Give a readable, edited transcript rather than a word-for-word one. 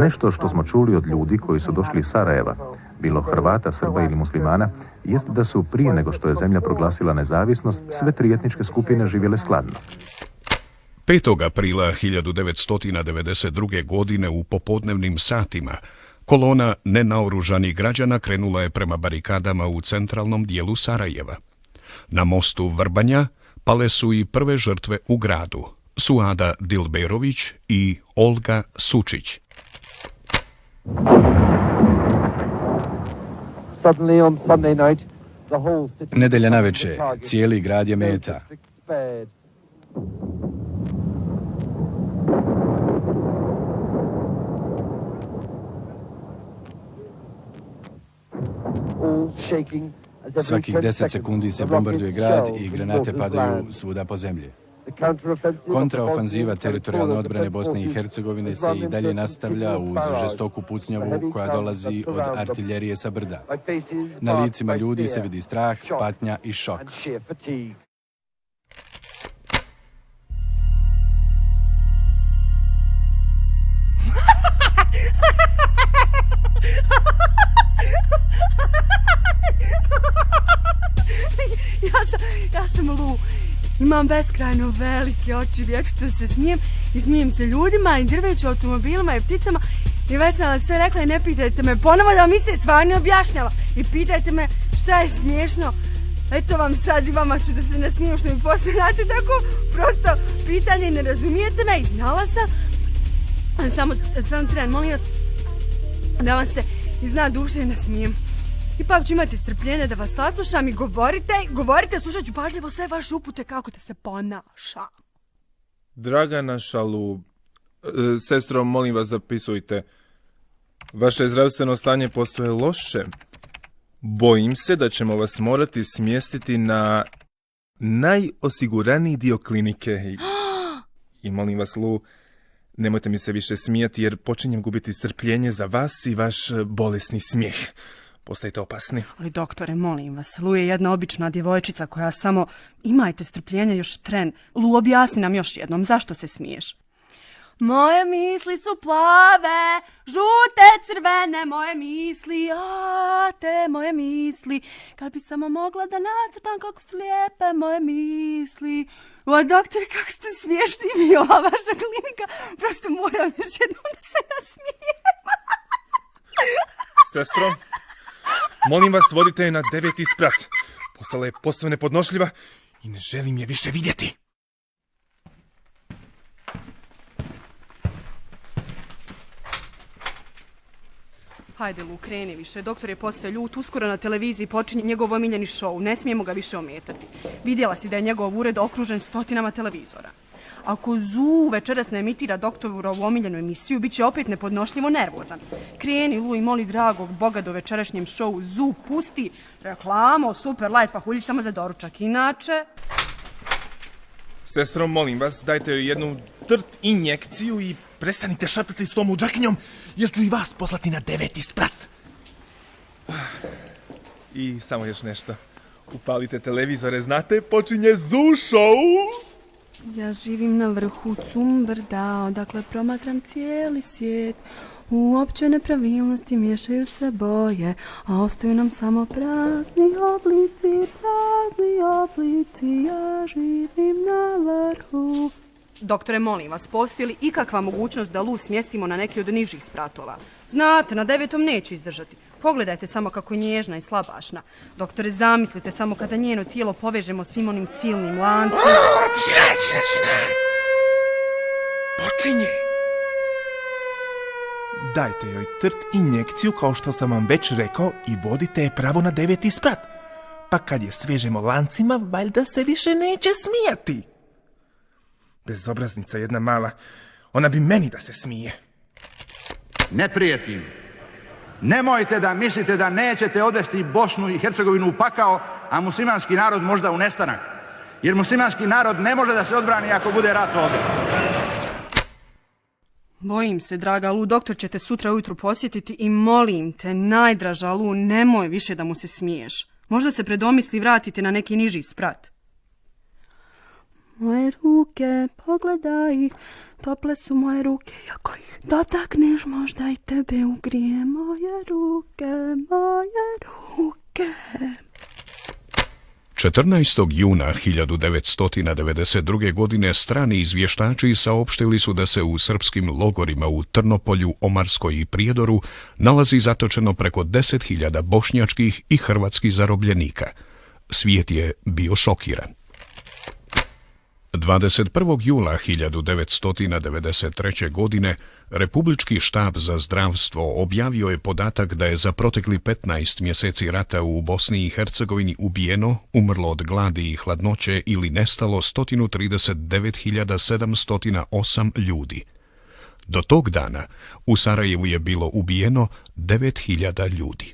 Nešto što smo čuli od ljudi koji su došli iz Sarajeva, bilo Hrvata, Srba ili muslimana, jest da su prije nego što je zemlja proglasila nezavisnost, sve tri etničke skupine živjele skladno. 5. aprila 1992. godine u popodnevnim satima kolona nenaoružanih građana krenula je prema barikadama u centralnom dijelu Sarajeva. Na mostu Vrbanja pale su i prve žrtve u gradu, Suada Dilberović i Olga Sučić. Nedelja navečer, cijeli grad je meta. Svakih 10 sekundi se bombarduje grad i granate padaju svuda po zemlji. Kontraofanziva teritorijalne odbrane Bosne i Hercegovine se i dalje nastavlja uz žestoku pucnjavu koja dolazi od artiljerije sa brda. Na licima ljudi se vidi strah, patnja i šok. Ja sam Lu. Imam beskrajno velike oči, vječito se smijem i smijem se ljudima i drveću automobilima i pticama i već sam vam sve rekla i ne pitajte me ponovo da vam iste stvari ne objašnjava i pitajte me šta je smiješno. Eto vam sad i vama ću da se ne smijem što mi poslije znate tako prosto pitanje i ne razumijete me i znala sam. Samo tren, molim vas da vam se izna duše ne smijem. Ipak ću imati strpljenje da vas saslušam i govorite, slušat ću pažljivo sve vaše upute kako da se ponašam. Dragana Šalu, sestro, molim vas zapisujte. Vaše zdravstveno stanje posve loše. Bojim se da ćemo vas morati smjestiti na najosiguraniji dio klinike. I molim vas, Lu, nemojte mi se više smijati jer počinjem gubiti strpljenje za vas i vaš bolesni smijeh. Postajete opasni. Ali doktore, molim vas, Lu je jedna obična djevojčica koja samo... Imajte strpljenja još tren. Lu, objasni nam još jednom, zašto se smiješ? Moje misli su plave, žute, crvene, moje misli, te moje misli. Kad bi samo mogla da nacrtam kako su lijepe moje misli. O, doktore, kako ste smiješni vi, ova vaša klinika. Prosto moram još jednom da se nasmijem. Sestro, molim vas, vodite je na 9. sprat. Postala je posve nepodnošljiva i ne želim je više vidjeti. Hajde, Lu, kreni više. Doktor je posve ljut. Uskoro na televiziji počinje njegov omiljeni show. Ne smijemo ga više ometati. Vidjela si da je njegov ured okružen stotinama televizora. Ako Zu večeras ne emitira doktorovu omiljenu emisiju, bit će opet nepodnošljivo nervozan. Kreni, Lu, i moli dragog Boga do večerašnjem showu Zu pusti reklamu o super light pahuljicama za doručak. Inače... Sestro, molim vas, dajte joj jednu trt injekciju i prestanite šaptati s tom udžakinjom, jer ću i vas poslati na 9. sprat. I samo još nešto. Upalite televizore, znate, počinje Zu show. Ja živim na vrhu Cumbrda, odakle promatram cijeli svijet. U općoj nepravilnosti miješaju se boje, a ostaju nam samo prazni oblici, ja živim na vrhu. Doktore, molim vas, postoji li ikakva mogućnost da Lu smjestimo na neki od nižih spratova? Znate, na 9. neće izdržati. Pogledajte samo kako je nježna i slabašna. Doktore, zamislite samo kada njeno tijelo povežemo svim onim silnim lancima. Tišina! Počinje! Dajte joj trt injekciju kao što sam vam već rekao i vodite je pravo na 9. sprat. Pa kad je svežemo lancima, valjda se više neće smijati. Bezobraznica jedna mala. Ona bi meni da se smije. Ne prijetim. Nemojte da mislite da nećete odvesti Bosnu i Hercegovinu u pakao, a muslimanski narod možda u nestanak. Jer muslimanski narod ne može da se odbrani ako bude rat ovdje. Bojim se, draga Lu, doktor će te sutra ujutru posjetiti i molim te, najdraža Lu, nemoj više da mu se smiješ. Možda se predomisli vratiti na neki niži sprat. Moje ruke, pogledaj ih, tople su moje ruke, ako ih dotakneš možda i tebe ugrije. Moje ruke, moje ruke. 14. juna 1992. godine strani izvještači saopštili su da se u srpskim logorima u Trnopolju, Omarskoj i Prijedoru nalazi zatočeno preko 10.000 bošnjačkih i hrvatskih zarobljenika. Svijet je bio šokiran. 21. jula 1993. godine Republički štab za zdravstvo objavio je podatak da je za protekli 15 mjeseci rata u Bosni i Hercegovini ubijeno, umrlo od gladi i hladnoće ili nestalo 139.708 ljudi. Do tog dana u Sarajevu je bilo ubijeno 9.000 ljudi.